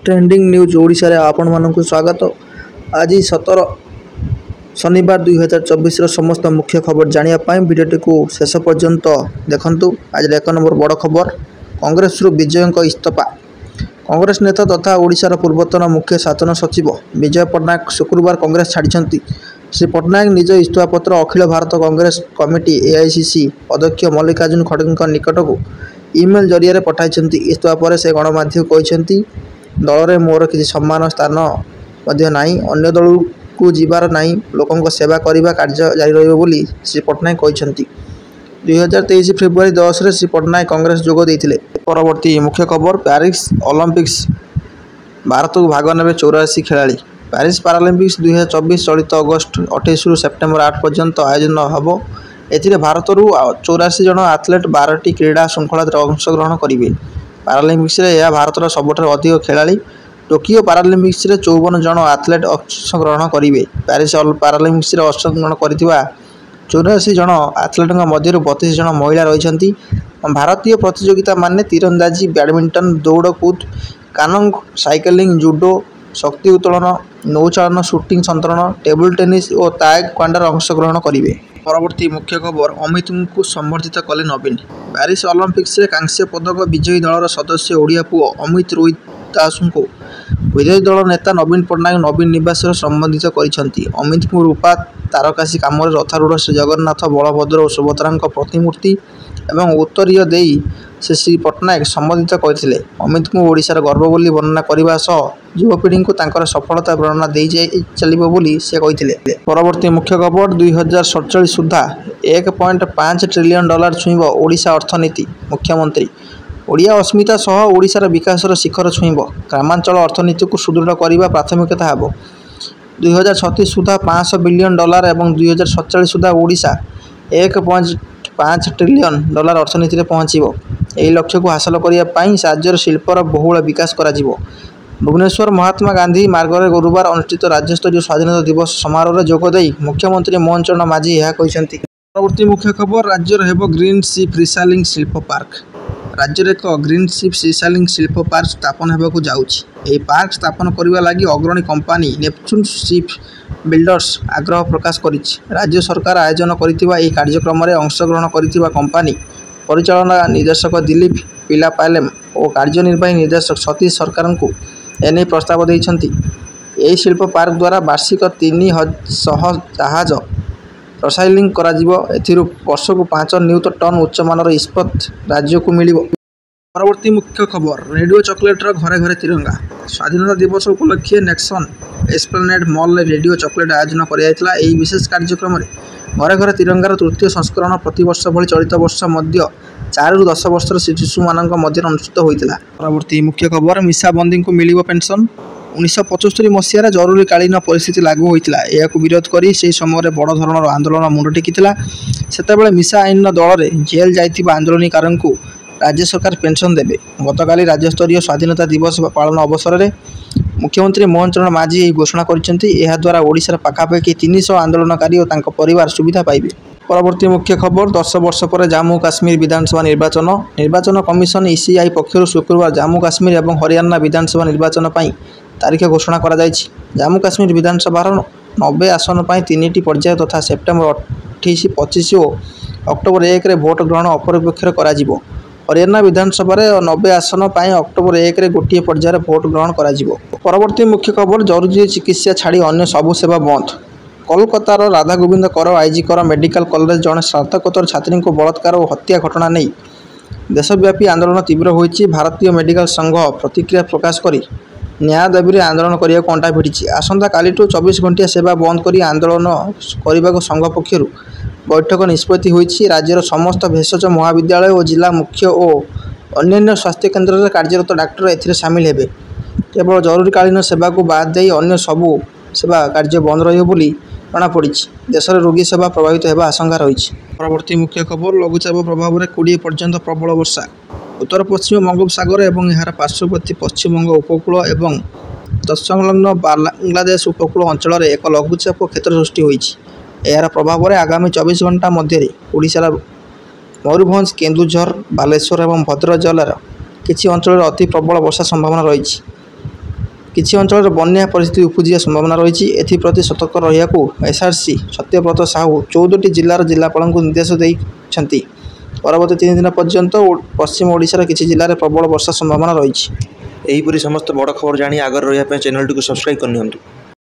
Trending news Odisha रे आपण मानक स्वागत। आज 17 शनिवार 2024 समस्त मुख्य खबर जानिया भिडियोटी को शेष पर्यंत देखंतु। आज एक नंबर बड़ खबर, कांग्रेस विजय इस्तीफा। कांग्रेस नेता तथा ओडिशार पूर्वतन मुख्य शासन सचिव विजय पट्टनायक शुक्रवार कांग्रेस छाड़िछंती। श्री पट्टनायक निज इस्तीफा पत्र अखिल भारत कांग्रेस कमिटी एआईसीसी अध्यक्ष मल्लिकार्जुन खड़गे निकट को इमेल जरिया पठाई। इस्तीफा पर से गणमाध्यम कहते दल में मोर किसी सम्मान स्थान नहीं, अन्य दल को जीवार नहीं, लोकों सेवा करने कार्य जारी रही श्री पट्टनायक कहते। 2023 फेब्रुआरी 10 रे श्री पट्टनायक कांग्रेस जोग देते। परवर्ती मुख्य खबर, पेरिस ओलंपिक्स भारत को भाग ने 84 खेलाड़ी। पेरिस पारालिम्पिक्स 2024 चलित अगस्त 28 रु सेप्टेम्बर 8 पर्यंत आयोजन हम। एथिरे भारत 84 जन एथलेट 12टी क्रीड़ा श्रृंखला अंशग्रहण करेंगे। पारालिम्पिक्स यह भारत सबुठार अधिक खेलाड़ी। टोकियो पारालिम्पिक्स 54 जन एथलेट अंशग्रहण करेंगे। पेरिस पारालिम्पिक्स अंशग्रहण कर 84 जन एथलेट मध्य 32 जन महिला रही। भारतीय प्रतियोगिता माने तीरंदाजी, बैडमिंटन, दौड़कूद, कानोंग, साइकिलिंग, जुडो, शक्ति उत्तोलन, नौचालन, शूटिंग, संतरण, टेबल टेनिस और ताइक्वांडो अंशग्रहण करेंगे। परवर्ती मुख्य खबर, अमित को संबर्धित कले नवीन। पेरिस ओलंपिक्स कांस्य पदक विजयी दलर सदस्य ओडिया पुओ अमित रोहित दास को विरोधी दल नेता नवीन पट्टनायक नवीन निवास संबंधित कर। अमित को रूपा तारकासी कम रथारूढ़ श्री जगन्नाथ, बलभद्र और सुभद्रा प्रतिमूर्ति एवं उत्तरीय दे से श्री पट्टनायक संबोधित करते। अमित को ओडिशार गर्व बोली वर्णना करने सह युवपीढ़ी को तांकर सफलता प्रेरणा दे चलिबो बोली से कहते। परवर्ती मुख्य खबर, 2047 सुधा 1.5 ट्रिलियन डॉलर छुईब ओडिशा अर्थनीति। मुख्यमंत्री ओडिया अस्मिता सह ओडिशार विकासर शिखर छुईब। ग्रामांचल अर्थनीति को सुदृढ़ करने प्राथमिकता हेब। 2036 सुधा 500 बिलियन डॉलर एवं 2047 सुधा ओडिशा 1.5 ट्रिलियन डॉलर अर्थनीति में पहुँचब। यही लक्ष्य को हासिल करने राज्यर शिल्पर बहुल विकास कर। भुवनेश्वर महात्मा गांधी मार्ग में गुरुवार अनुष्ठित राज्यस्तरीय स्वाधीनता दिवस समारोह में जोगदे मुख्यमंत्री मोहन चरण माझी यह कहते। परवर्ती मुख्य खबर, राज्यर हेब ग्रीन शिप रिसाइलिंग शिल्प पार्क। राज्य एक ग्रीन शिप रिसाइलिंग शिल्प पार्क स्थापन होगा जाऊँगी। पार्क स्थापन करने लगी अग्रणी कंपानी नेपच्यून शिप बिल्डर्स आग्रह प्रकाश कर। राज्य सरकार आयोजन करथिबा एही कार्यक्रम में अंशग्रहण करथिबा कंपानी परिचालना निर्देशक दिलीप पिलापालेम और कार्यनिर्वाही निर्देशक सतीश सरकार को एने प्रस्ताव देइछंती। एही शिल्प पार्क द्वारा वार्षिक 300 जहाज रिसाइलिंग करा जिवो। एथिरु वर्ष को 5 नियुत टन उच्च मानर इस्पत राज्य को मिलिबो। परवर्ती मुख्य खबर, रेडियो चॉकलेट घरे घरे तिरंगा। स्वाधीनता दिवस उपलक्षे नेक्सन एस्प्लेनेड मॉल में रेडियो चॉकलेट आयोजन कराइला। यही विशेष कार्यक्रम में घरे घरे तिरंगार तृतीय संस्करण प्रतिवर्ष भली चलित वर्ष मध्य 4 ରୁ 10 वर्षर शिशु मान मध्य अनुष्ठित होता। परवर्ती मुख्य खबर, मिसाबंदी को मिलिबो पेंशन। 1975 मसीह जरूरीकालीन परिस्थिति लागू होता। यह विरोध कर से समय बड़ धरणर आंदोलन मुंड टेकिला। सेतेबेले मिसा आईन दल में जेल जाइथिबा आंदोलनकारों को राज्य सरकार पेंशन देवे। गतकाली राज्यस्तरीय स्वाधीनता दिवस पालन अवसर में मुख्यमंत्री मोहन चरण माझी यह घोषणा करद्वारा ओडिशार पाखापाखि 300 आंदोलनकारी और तांको परिवार सुविधा पाइबे। परवर्ती मुख्य खबर, 10 वर्ष पर जम्मू काश्मीर विधानसभा निर्वाचन कमिशन ईसीआई पक्षर शुक्रवार जम्मू काश्मीर और हरियाणा विधानसभा निर्वाचन पर तारीख घोषणा करा जायछि। जम्मू काश्मीर विधानसभा 90 आसन पर 3टी पर्याय तथा सेप्टेम्बर 28, 25 और अक्टोबर 1 रे भोट ग्रहण अपरपक्षर करा जिवो। हरियाणा विधानसभा 90 आसन पर अक्टोबर 1 रे गोटे पर्यायर भोट ग्रहण करा जिवो। परवर्ती मुख्य खबर, जरूरी चिकित्सा छाड़ी अन्य सबु सेवा बंद। कोलकातार राधागोविंद कर आईजी कर मेडिकल कॉलेज जड़े स्नातकोत्तर छात्री को बलात्कार और हत्या घटना नहीं देशव्यापी आंदोलन तीव्र होइछि। भारतीय मेडिकल संघ प्रतिक्रिया प्रकाश कर न्याय दाबी में आंदोलन करने को अंटा भिड़ी। आसंता कालीठू 24 घंटिया सेवा बंद कर आंदोलन करने को संघ पक्षर बैठक निष्पत्ति होइछि। राज्यर समस्त भेषज महाविद्यालय और जिला मुख्य और अन्य स्वास्थ्य केन्द्र में कार्यरत डाक्टर एथिरे सामिल हेबे। केवल जरूरीकालीन सेवा को बाद दे अन्य सबू सेवा कार्य बंद रहिबो बोली जनापड़ी। देश में रोगी सेवा प्रभावित होगा आशंका रही। परवर्ती मुख्य खबर, लघुचाप प्रभाव में 20 पर्यंत प्रबल वर्षा। उत्तर पश्चिम बंगोपसागर और यार पार्श्ववर्ती पश्चिमबंग उपकूल और तत्संलग्न बांग्लादेश उपकूल अंचल में एक लघुचाप क्षेत्र सृष्टि होइछि। यार प्रभाव में आगामी 24 घंटा मध्य ओडिशार मयूरभंज, केन्दुझर, बालेश्वर और भद्रक जिलार किछि अंचल अति प्रबल वर्षा संभावना रही। କିଛି ଅଞ୍ଚଳରେ ବନ୍ୟା ପରିସ୍ଥିତି ଉପୁଜିବା ସମ୍ଭାବନା ରହିଛି। ଏଥିପ୍ରତି ସତର୍କ ରହିବାକୁ ଏସ୍ଆର୍ସି ସତ୍ୟବ୍ରତ ସାହୁ 14ଟି ଜିଲ୍ଲାର ଜିଲ୍ଲାପାଳଙ୍କୁ ନିର୍ଦ୍ଦେଶ ଦେଇଛନ୍ତି। ପରବର୍ତ୍ତୀ 3 ଦିନ ପର୍ଯ୍ୟନ୍ତ ପଶ୍ଚିମ ଓଡ଼ିଶାର କିଛି ଜିଲ୍ଲାରେ ପ୍ରବଳ ବର୍ଷା ସମ୍ଭାବନା ରହିଛି। ଏହିପରି ସମସ୍ତ ବଡ଼ ଖବର ଜାଣି ଆଗରେ ରହିବା ପାଇଁ ଚ୍ୟାନେଲଟିକୁ ସବସ୍କ୍ରାଇବ୍ କରିନିଅନ୍ତୁ।